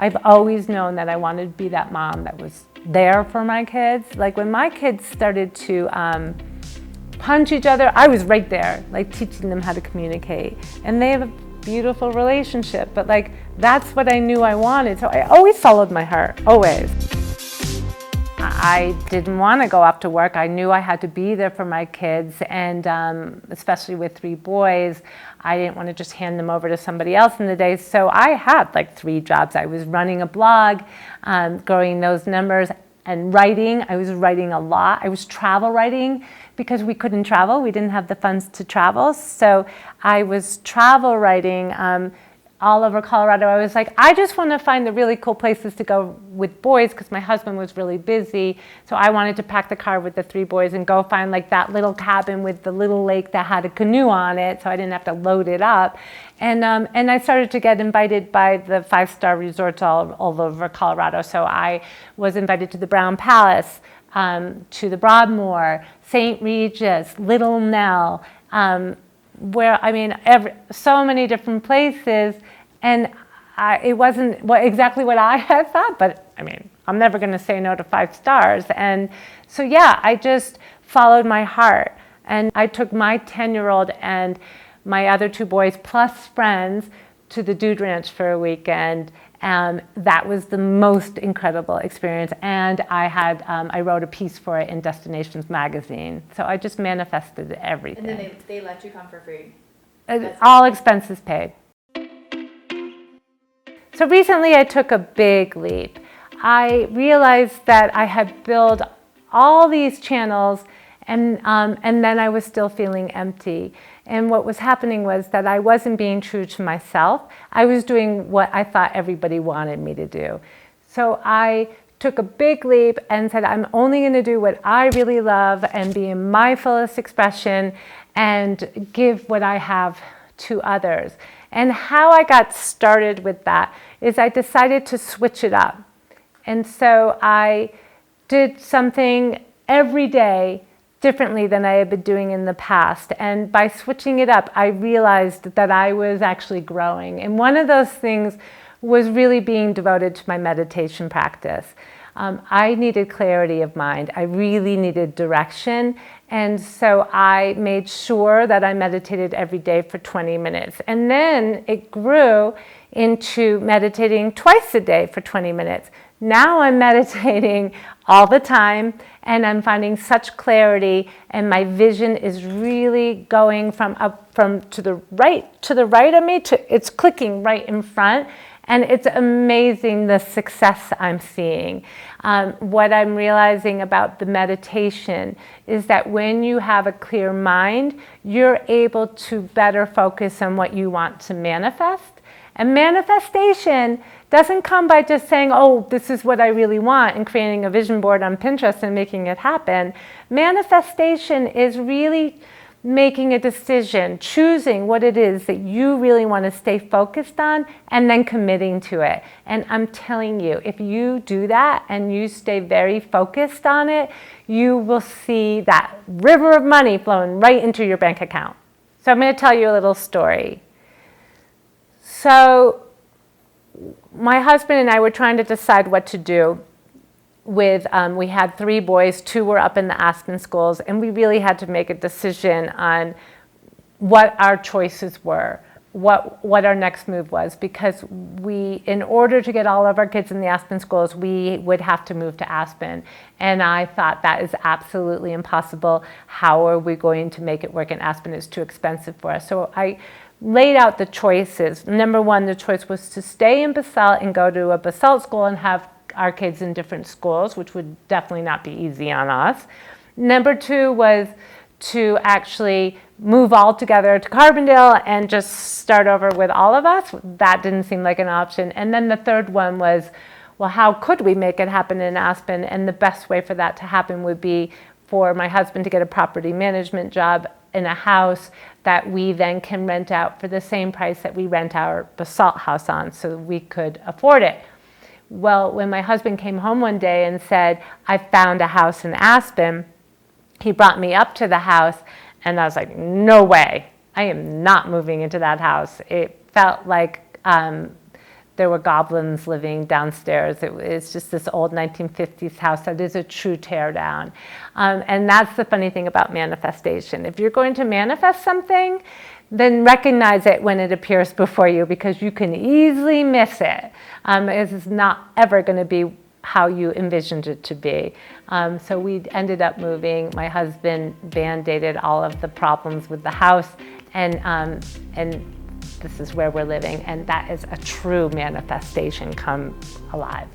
I've always known that I wanted to be that mom that was there for my kids. Like when my kids started to punch each other, I was right there, like teaching them how to communicate. And they have a beautiful relationship, but like that's what I knew I wanted. So I always followed my heart, always. I didn't want to go off to work. I knew I had to be there for my kids, and especially with 3 boys, I didn't want to just hand them over to somebody else in the day. So I had like 3 jobs. I was running a blog, growing those numbers, and writing. I was writing a lot. I was travel writing because we couldn't travel. We didn't have the funds to travel. So I was travel writing all over Colorado. I was like, I just want to find the really cool places to go with boys because my husband was really busy. So I wanted to pack the car with the 3 boys and go find like that little cabin with the little lake that had a canoe on it, so I didn't have to load it up. And I started to get invited by the 5-star resorts all over Colorado. So I was invited to the Brown Palace, to the Broadmoor, St. Regis, Little Nell, where, I mean, so many different places, and it wasn't exactly what I had thought, but I mean, I'm never going to say no to 5 stars. And so, yeah, I just followed my heart, and I took my 10-year-old and my other 2 boys plus friends to the Dude Ranch for a weekend. And that was the most incredible experience. And I wrote a piece for it in Destinations magazine. So I just manifested everything. And then they let you come for free? All expenses paid. So recently I took a big leap. I realized that I had built all these channels, and then I was still feeling empty. And what was happening was that I wasn't being true to myself. I was doing what I thought everybody wanted me to do. So I took a big leap and said, I'm only going to do what I really love and be in my fullest expression and give what I have to others. And how I got started with that is I decided to switch it up. And so I did something every day differently than I had been doing in the past. And by switching it up, I realized that I was actually growing. And one of those things was really being devoted to my meditation practice. I needed clarity of mind. I really needed direction. And so I made sure that I meditated every day for 20 minutes. And then it grew into meditating twice a day for 20 minutes. Now I'm meditating all the time, and I'm finding such clarity, and my vision is really going from to the right of me to it's clicking right in front, and it's amazing the success I'm seeing. What I'm realizing about the meditation is that when you have a clear mind, you're able to better focus on what you want to manifest. And manifestation doesn't come by just saying, oh, this is what I really want, and creating a vision board on Pinterest and making it happen. Manifestation is really making a decision, choosing what it is that you really want to stay focused on, and then committing to it. And I'm telling you, if you do that and you stay very focused on it, you will see that river of money flowing right into your bank account. So I'm going to tell you a little story. So my husband and I were trying to decide what to do with, we had 3 boys, 2 were up in the Aspen schools, and we really had to make a decision on what our choices were, what our next move was, because in order to get all of our kids in the Aspen schools, we would have to move to Aspen. And I thought that is absolutely impossible. How are we going to make it work in Aspen? It's too expensive for us. So I laid out the choices. Number 1, the choice was to stay in Basalt and go to a Basalt school and have our kids in different schools, which would definitely not be easy on us. Number 2 was to actually move all together to Carbondale and just start over with all of us. That didn't seem like an option. And then the third one was, well, how could we make it happen in Aspen? And the best way for that to happen would be for my husband to get a property management job in a house that we then can rent out for the same price that we rent our Basalt house on, so we could afford it. Well, when my husband came home one day and said, I found a house in Aspen, he brought me up to the house, and I was like, no way, I am not moving into that house. It felt like there were goblins living downstairs. It's just this old 1950s house that is a true tear down. And that's the funny thing about manifestation. If you're going to manifest something, then recognize it when it appears before you, because you can easily miss it. It's not ever going to be how you envisioned it to be. So we ended up moving. My husband band-aided all of the problems with the house, and this is where we're living, and that is a true manifestation come alive.